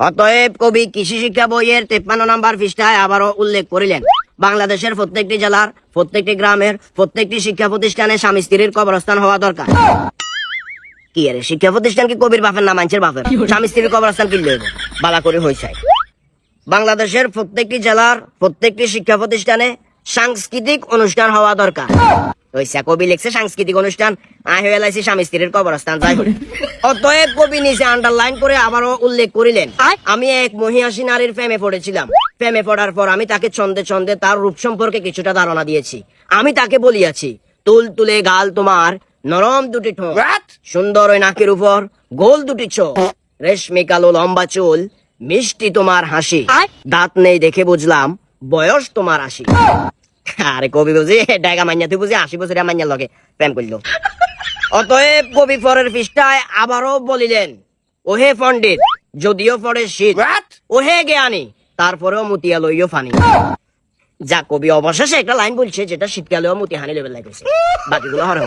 অতএব কবি কৃষি শিক্ষা বইয়ের 53 নম্বর পৃষ্ঠায় আবারও উল্লেখ করিলেন, বাংলাদেশের প্রত্যেকটি জেলার প্রত্যেকটি গ্রামের প্রত্যেকটি শিক্ষা প্রতিষ্ঠানে স্বামী স্ত্রীর কবরস্থান হওয়া দরকার। কি আরে শিক্ষা প্রতিষ্ঠান কি কবির বাপের না মানুষের বাপের? স্বামী স্ত্রীর কবরস্থান কিনলে হইব, বালা করে হয়েছে। বাংলাদেশের প্রত্যেকটি জেলার প্রত্যেকটি শিক্ষা প্রতিষ্ঠানে সাংস্কৃতিক অনুষ্ঠান হওয়া দরকার। হইছে, কবি লিখছে সাংস্কৃতিক অনুষ্ঠান, আয় হয়ে লাইছে স্বামী স্ত্রীর কবরস্থান। যাই হোক, অতএব কবি নিচে আন্ডারলাইন করে আবারও উল্লেখ করিলেন, আমি এক মহিষী নারীর প্রেমে পড়েছিলাম। প্রেমে পড়ার পর আমি তাকে ছন্দে ছন্দে তার রূপ সম্পর্কে কিছুটা ধারণা দিয়েছি। আমি তাকে বলিয়াছি, তুল তুলে গাল তোমার, নরম দুটি ঠোঁট, সুন্দর ওই নাকের উপর গোল দুটি চোখ, রেশমি কালো লম্বা চুল, মিষ্টি তোমার হাসি, দাঁত নেই দেখে বুঝলাম বয়স তোমার 80। আরে কবি বুঝি ডাইগা মাইয়া, তুই বুঝি 80 বছরের মাইয়ার লগে প্রেম করলো। অতএব কবি পরের পৃষ্ঠায় আবারও বলিলেন, ওহে পণ্ডিত যদিও পড়ে শীত, ওহে জ্ঞানী তারপরেও মুতিয়া লইও ফানি। যা কবি অবশেষে একটা লাইন বলছে যেটা শীতকালেও মুতি হানি লেভেল লাগছে, বাকিগুলো হরে